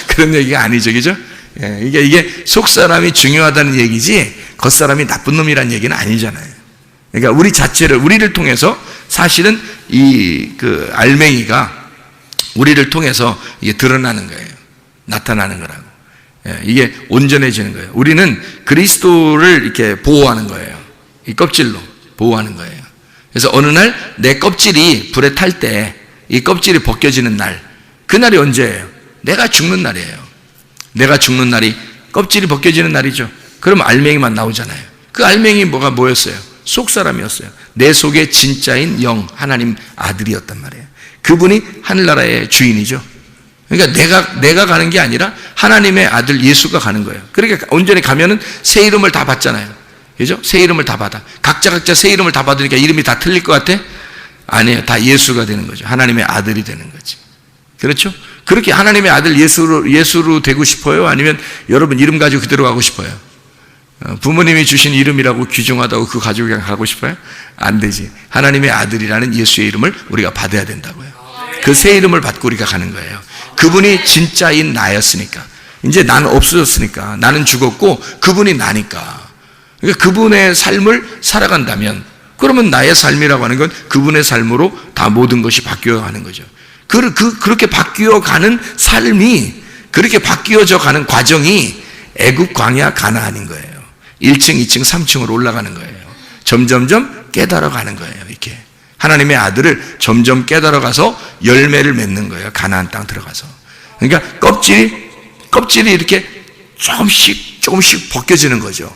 그런 얘기가 아니죠, 그죠? 예, 이게 속사람이 중요하다는 얘기지 겉사람이 나쁜 놈이라는 얘기는 아니잖아요. 그러니까 우리를 통해서 사실은 그 알맹이가 우리를 통해서 이게 드러나는 거예요. 나타나는 거라고. 예, 이게 온전해지는 거예요. 우리는 그리스도를 이렇게 보호하는 거예요. 이 껍질로 보호하는 거예요. 그래서 어느 날 내 껍질이 불에 탈 때 이 껍질이 벗겨지는 날, 그날이 언제예요? 내가 죽는 날이에요. 내가 죽는 날이 껍질이 벗겨지는 날이죠. 그러면 알맹이만 나오잖아요. 그 알맹이 뭐였어요? 속사람이었어요. 내 속에 진짜인 영, 하나님 아들이었단 말이에요. 그분이 하늘나라의 주인이죠. 그러니까 내가 가는 게 아니라 하나님의 아들 예수가 가는 거예요. 그러니까 온전히 가면은 새 이름을 다 받잖아요. 그죠? 새 이름을 다 받아. 각자 새 이름을 다 받으니까 이름이 다 틀릴 것 같아? 아니에요. 다 예수가 되는 거죠. 하나님의 아들이 되는 거지. 그렇죠? 그렇게 하나님의 아들 예수로 되고 싶어요? 아니면 여러분 이름 가지고 그대로 가고 싶어요? 부모님이 주신 이름이라고 귀중하다고 그거 가지고 그냥 가고 싶어요? 안 되지. 하나님의 아들이라는 예수의 이름을 우리가 받아야 된다고요. 그 새 이름을 받고 우리가 가는 거예요. 그분이 진짜인 나였으니까. 이제 나는 없어졌으니까. 나는 죽었고 그분이 나니까. 그러니까 그분의 삶을 살아간다면 그러면 나의 삶이라고 하는 건 그분의 삶으로 다 모든 것이 바뀌어가는 거죠. 그렇게 바뀌어가는 삶이, 그렇게 바뀌어져 가는 과정이 애굽 광야 가나안인 거예요. 1층, 2층, 3층으로 올라가는 거예요. 점점점 깨달아가는 거예요. 이렇게 하나님의 아들을 점점 깨달아가서 열매를 맺는 거예요. 가나안 땅 들어가서. 그러니까 껍질이 이렇게 조금씩 벗겨지는 거죠.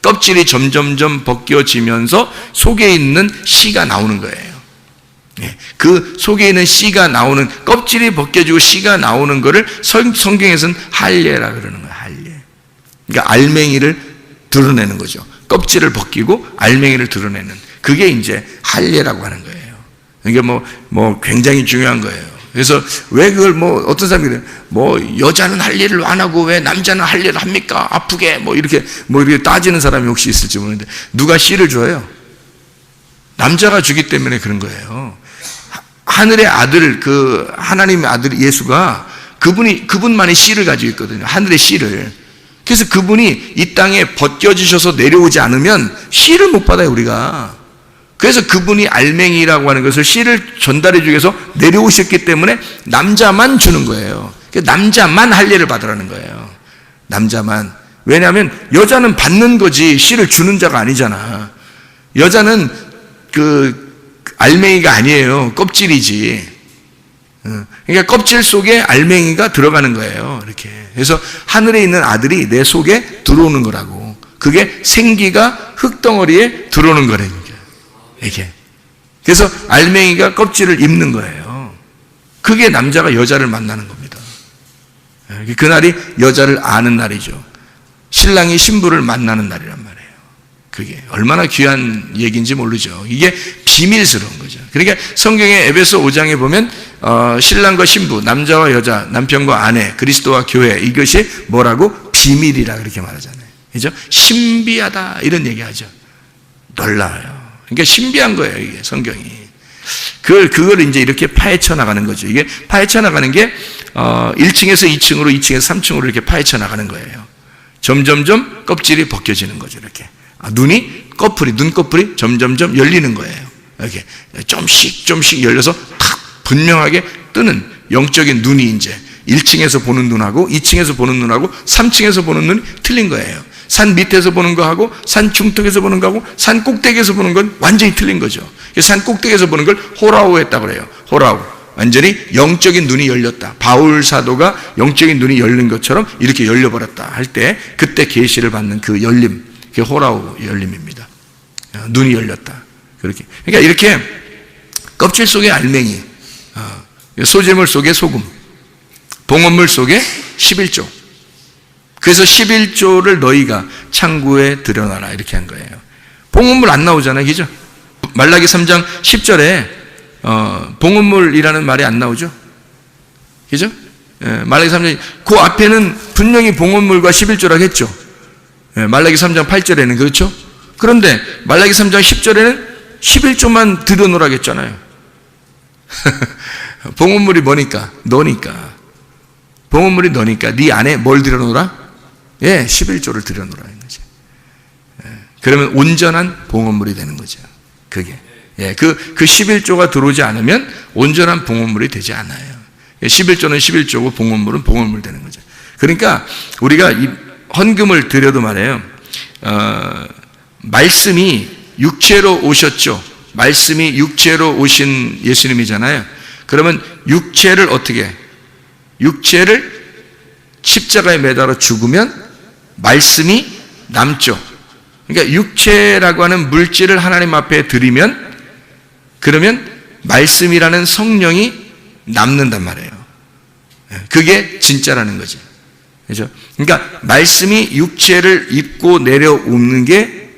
껍질이 점점점 벗겨지면서 속에 있는 씨가 나오는 거예요. 그 속에 있는 씨가 나오는, 껍질이 벗겨지고 씨가 나오는 거를 성경에서는 할례라 그러는 거예요. 할례. 그러니까 알맹이를 드러내는 거죠. 껍질을 벗기고 알맹이를 드러내는, 그게 이제 할례라고 하는 거예요. 이게 뭐 굉장히 중요한 거예요. 그래서 왜 그걸 어떤 사람이 그래요. 여자는 할례를 안 하고 왜 남자는 할례를 합니까? 아프게 이렇게 따지는 사람이 혹시 있을지 모르는데, 누가 씨를 줘요? 남자가 주기 때문에 그런 거예요. 하늘의 아들, 그 하나님의 아들 예수가 그분만의 씨를 가지고 있거든요. 하늘의 씨를. 그래서 그분이 이 땅에 벗겨지셔서 내려오지 않으면 씨를 못 받아요, 우리가. 그래서 그분이 알맹이라고 하는 것을, 씨를 전달해 주기 위해서 내려오셨기 때문에 남자만 주는 거예요. 남자만 할례를 받으라는 거예요. 남자만. 왜냐하면 여자는 받는 거지 씨를 주는 자가 아니잖아. 여자는 그 알맹이가 아니에요. 껍질이지. 그러니까 껍질 속에 알맹이가 들어가는 거예요. 이렇게. 그래서 하늘에 있는 아들이 내 속에 들어오는 거라고. 그게 생기가 흙덩어리에 들어오는 거라니까. 이렇게. 그래서 알맹이가 껍질을 입는 거예요. 그게 남자가 여자를 만나는 겁니다. 그날이 여자를 아는 날이죠. 신랑이 신부를 만나는 날이란 말이에요. 그게 얼마나 귀한 얘기인지 모르죠. 이게 비밀스러운 거죠. 그러니까 성경의 에베소 5장에 보면 신랑과 신부, 남자와 여자, 남편과 아내, 그리스도와 교회, 이것이 뭐라고? 비밀이라 그렇게 말하잖아요. 그죠? 신비하다 이런 얘기하죠. 놀라워요. 그러니까 신비한 거예요, 이게 성경이. 그걸 이제 이렇게 파헤쳐 나가는 거죠. 이게 파헤쳐 나가는 게 1층에서 2층으로, 2층에서 3층으로 이렇게 파헤쳐 나가는 거예요. 점점점 껍질이 벗겨지는 거죠, 이렇게. 눈꺼풀이 점점점 열리는 거예요. 이렇게 좀씩 열려서 탁 분명하게 뜨는 영적인 눈이 이제 1층에서 보는 눈하고 2층에서 보는 눈하고 3층에서 보는 눈이 틀린 거예요. 산 밑에서 보는 거하고 산 중턱에서 보는 거하고 산 꼭대기에서 보는 건 완전히 틀린 거죠. 산 꼭대기에서 보는 걸 호라우 했다고 그래요. 호라우. 완전히 영적인 눈이 열렸다. 바울 사도가 영적인 눈이 열린 것처럼 이렇게 열려버렸다 할 때, 그때 계시를 받는 그 열림, 그게 호라우 열림입니다. 눈이 열렸다. 그렇게. 그러니까 이렇게 껍질 속에 알맹이, 소재물 속에 소금, 봉헌물 속에 11조. 그래서 11조를 너희가 창고에 들여놔라 이렇게 한 거예요. 봉헌물 안 나오잖아요, 그죠? 말라기 3장 10절에 봉헌물이라는 말이 안 나오죠? 그죠? 말라기 3장, 그 앞에는 분명히 봉헌물과 11조라고 했죠. 말라기 3장 8절에는 그렇죠? 그런데 말라기 3장 10절에는 11조만 드려놓으라고 했잖아요. 봉헌물이 뭐니까? 너니까. 봉헌물이 너니까 네 안에 뭘 드려놓으라? 11조를 드려놓으라는 거죠. 그러면 온전한 봉헌물이 되는 거죠. 그게. 그 11조가 들어오지 않으면 온전한 봉헌물이 되지 않아요. 11조는 11조고 봉헌물은 봉헌물 되는 거죠. 그러니까 우리가 이 헌금을 드려도 말이에요. 말씀이 육체로 오셨죠. 말씀이 육체로 오신 예수님이잖아요. 그러면 육체를 어떻게? 육체를 십자가에 매달아 죽으면 말씀이 남죠. 그러니까 육체라고 하는 물질을 하나님 앞에 드리면 그러면 말씀이라는 성령이 남는단 말이에요. 그게 진짜라는 거죠. 그렇죠? 그러니까 말씀이 육체를 입고 내려오는 게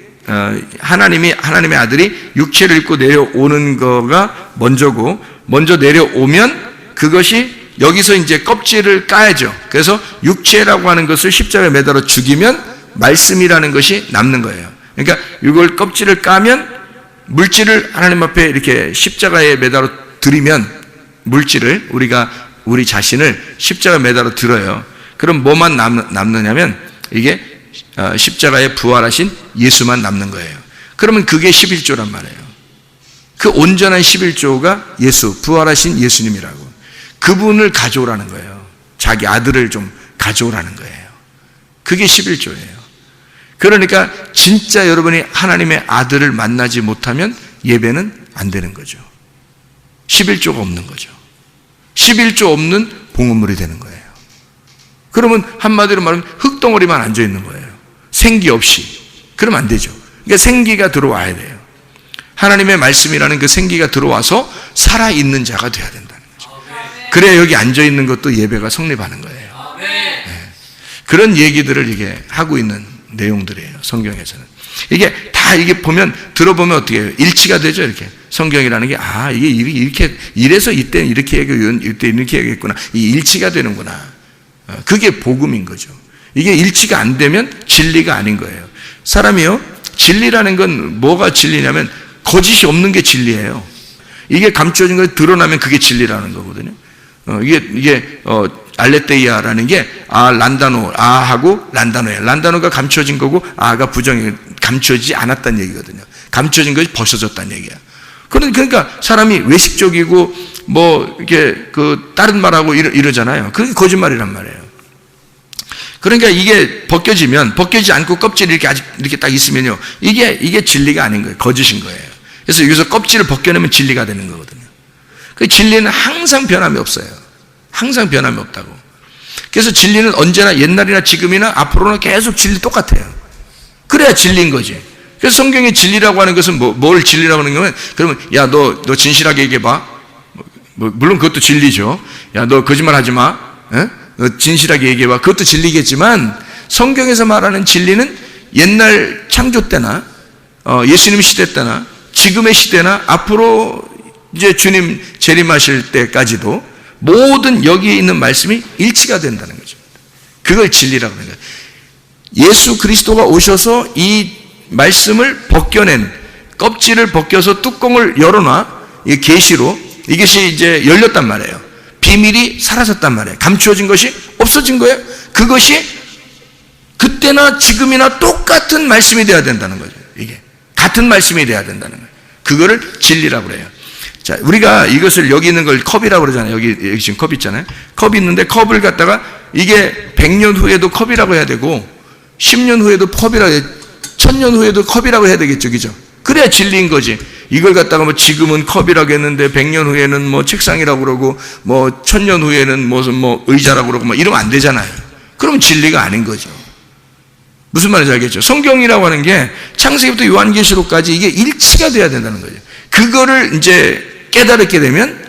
하나님의 아들이 육체를 입고 내려오는 거가 먼저고, 먼저 내려오면 그것이 여기서 이제 껍질을 까야죠. 그래서 육체라고 하는 것을 십자가에 매달아 죽이면 말씀이라는 것이 남는 거예요. 그러니까 이걸 껍질을 까면 물질을 하나님 앞에 이렇게 십자가에 매달아 드리면 물질을 우리 자신을 십자가에 매달아 들어요. 그럼 뭐만 남느냐면 이게 십자가에 부활하신 예수만 남는 거예요. 그러면 그게 11조란 말이에요. 그 온전한 11조가 예수, 부활하신 예수님이라고. 그분을 가져오라는 거예요. 자기 아들을 좀 가져오라는 거예요. 그게 11조예요. 그러니까 진짜 여러분이 하나님의 아들을 만나지 못하면 예배는 안 되는 거죠. 11조가 없는 거죠. 11조 없는 봉헌물이 되는 거예요. 그러면 한마디로 말하면 흙덩어리만 앉아 있는 거예요. 생기 없이. 그러면 안 되죠. 그러니까 생기가 들어와야 돼요. 하나님의 말씀이라는 그 생기가 들어와서 살아있는 자가 돼야 된다는 거죠. 그래야 여기 앉아 있는 것도 예배가 성립하는 거예요. 네. 그런 얘기들을 이게 하고 있는 내용들이에요. 성경에서는. 이게 다 이게 들어보면 어떻게 해요? 일치가 되죠, 이렇게. 성경이라는 게, 이게 이렇게, 이래서 이때는 이렇게 얘기하고, 이때 이렇게 얘기했구나. 이 일치가 되는구나. 그게 복음인 거죠. 이게 일치가 안 되면 진리가 아닌 거예요. 사람이요, 진리라는 건 뭐가 진리냐면, 거짓이 없는 게 진리예요. 이게 감춰진 거 드러나면 그게 진리라는 거거든요. 이게 알레테이아라는 게 란다노, 하고 란다노예요. 란다노가 감춰진 거고 아가 부정이 감춰지지 않았다는 얘기거든요. 감춰진 것이 벗어졌다는 얘기야. 그러니까 사람이 외식적이고 이게 다른 말하고 이러잖아요. 그게 거짓말이란 말이에요. 그러니까 이게 벗겨지지 않고 껍질이 이렇게 딱 있으면요. 이게 진리가 아닌 거예요. 거짓인 거예요. 그래서 여기서 껍질을 벗겨내면 진리가 되는 거거든요. 그 진리는 항상 변함이 없어요. 항상 변함이 없다고. 그래서 진리는 언제나 옛날이나 지금이나 앞으로는 계속 진리 똑같아요. 그래야 진리인 거지. 그래서 성경의 진리라고 하는 것은 뭘 진리라고 하는 거면, 그러면 야, 너 진실하게 얘기해봐. 물론 그것도 진리죠. 야, 너 거짓말 하지 마. 너 진실하게 얘기해봐. 그것도 진리겠지만 성경에서 말하는 진리는 옛날 창조 때나 예수님 시대 때나 지금의 시대나 앞으로 이제 주님 재림하실 때까지도 모든 여기에 있는 말씀이 일치가 된다는 거죠. 그걸 진리라고 하는 거예요. 예수 그리스도가 오셔서 이 말씀을 벗겨낸 껍질을 벗겨서 뚜껑을 열어놔 이 계시로 이것이 이제 열렸단 말이에요. 비밀이 사라졌단 말이에요. 감추어진 것이 없어진 거예요. 그것이 그때나 지금이나 똑같은 말씀이 돼야 된다는 거죠. 이게 같은 말씀이 돼야 된다는 거예요. 그거를 진리라고 그래요. 자, 우리가 이것을 여기 있는 걸 컵이라고 그러잖아요. 여기 지금 컵 있잖아요. 컵이 있는데 컵을 갖다가 이게 100년 후에도 컵이라고 해야 되고 10년 후에도 컵이라고 해야 1000년 후에도 컵이라고 해야 되겠죠. 그죠? 그래야 진리인 거지. 이걸 갖다가 지금은 컵이라고 했는데 100년 후에는 책상이라고 그러고 1000년 후에는 무슨 의자라고 그러고 이러면 안 되잖아요. 그러면 진리가 아닌 거죠. 무슨 말인지 알겠죠? 성경이라고 하는 게 창세기부터 요한계시록까지 이게 일치가 돼야 된다는 거죠. 그거를 이제 깨달게 되면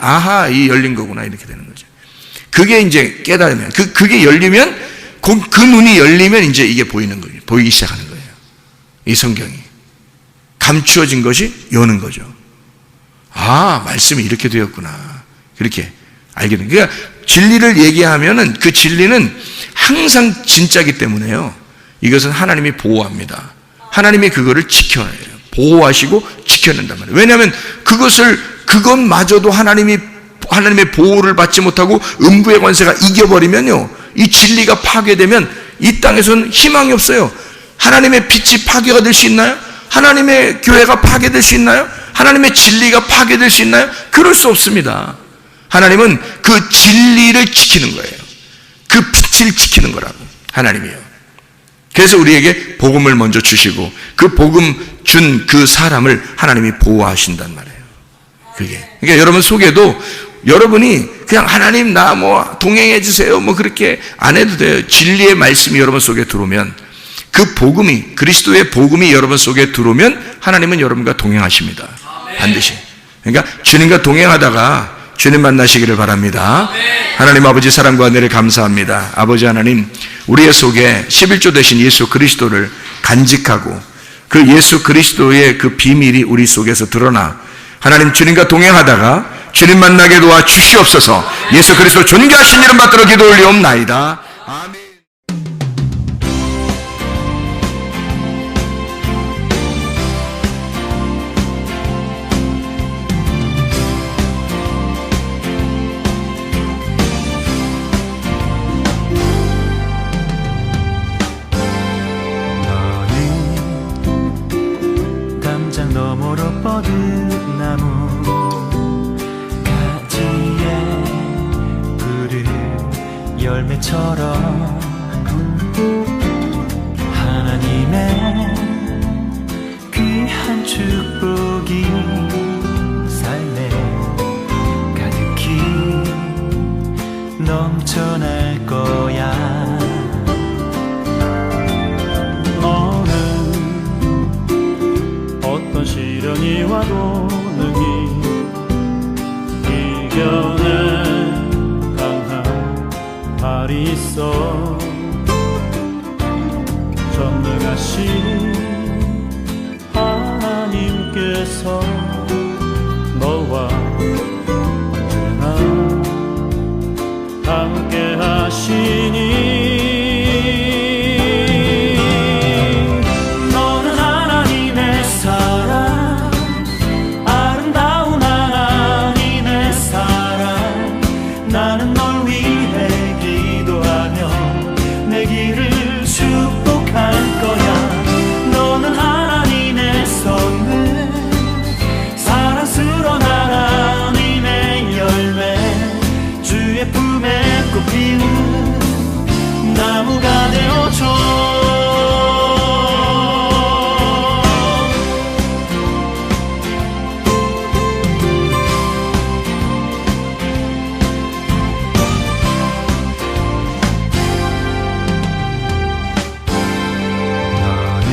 이 열린 거구나 이렇게 되는 거죠. 그게 이제 깨달으면 그게 열리면 그 눈이 열리면 이제 이게 보이는 거예요. 보이기 시작하는 거예요. 이 성경이 감추어진 것이 여는 거죠. 아, 말씀이 이렇게 되었구나. 그렇게 알게 됩니다. 그러니까 진리를 얘기하면은 그 진리는 항상 진짜기 때문에요. 이것은 하나님이 보호합니다. 하나님이 그거를 지켜야 해요. 보호하시고 지켜낸단 말이에요. 왜냐하면 그것마저도 하나님의 보호를 받지 못하고 음부의 권세가 이겨버리면요, 이 진리가 파괴되면 이 땅에서는 희망이 없어요. 하나님의 빛이 파괴가 될 수 있나요? 하나님의 교회가 파괴될 수 있나요? 하나님의 진리가 파괴될 수 있나요? 그럴 수 없습니다. 하나님은 그 진리를 지키는 거예요. 그 빛을 지키는 거라고, 하나님이요. 그래서 우리에게 복음을 먼저 주시고 그 복음 준 그 사람을 하나님이 보호하신단 말이에요. 그러니까 여러분 속에도 여러분이 그냥 하나님 나 동행해 주세요 그렇게 안 해도 돼요. 진리의 말씀이 여러분 속에 들어오면, 그 복음이, 그리스도의 복음이 여러분 속에 들어오면 하나님은 여러분과 동행하십니다. 반드시. 그러니까 주님과 동행하다가 주님 만나시기를 바랍니다. 하나님 아버지 사랑과 은혜를 감사합니다. 아버지 하나님, 우리의 속에 11조 되신 예수 그리스도를 간직하고 그 예수 그리스도의 그 비밀이 우리 속에서 드러나 하나님 주님과 동행하다가 주님 만나게 도와 주시옵소서. 예수 그리스도 존귀하신 이름 받들어 기도 올리옵나이다. 아멘. 너머로 뻗은 나무 가지에 푸른 열매처럼 하나님의 귀한 축복이 삶에 가득히 넘쳐날 거야. 어떤 시련이 와도 능히 이겨낸 강한 발이 있어. 전능하신 하나님께서 너와 언제나 함께 하시니 나무가 되어줘. 너는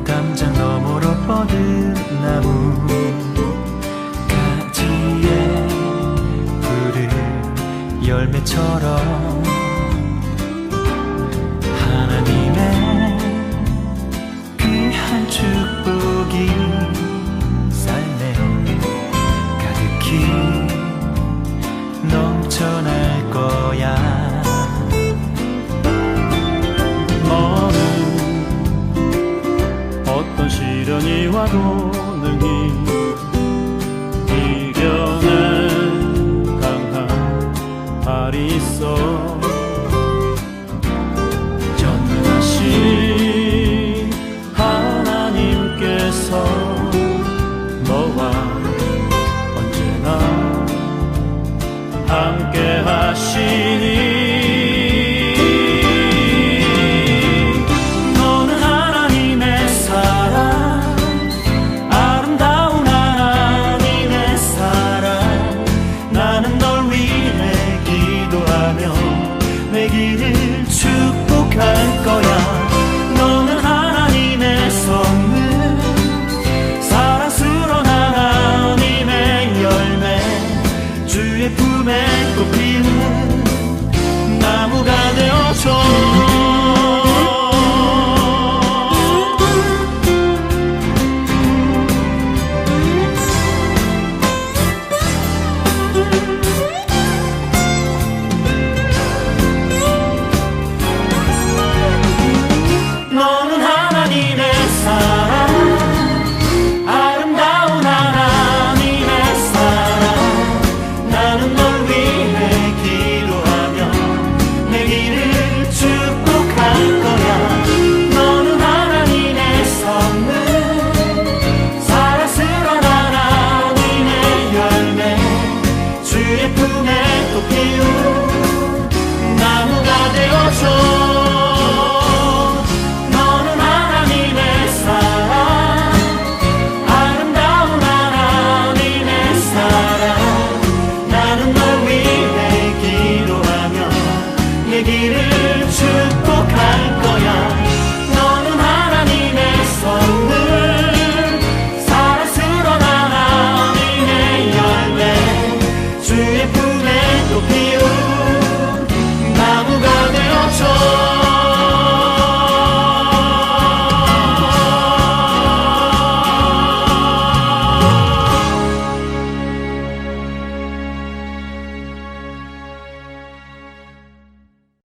담장 너머로 뻗은 나무 가지에 푸른 열매처럼 하나님의 귀한 축복이 삶에 가득히 넘쳐날 거야. 너는 어떤 시련이 와도 능히 이겨낸 강한 발이 있어. 전능하신 하나님께서 너와 언제나 함께 하시니 너는 하나님의 사랑, 아름다운 하나님의 사랑. 나는 널 위해 기도하며 내 길을 축복할 거야.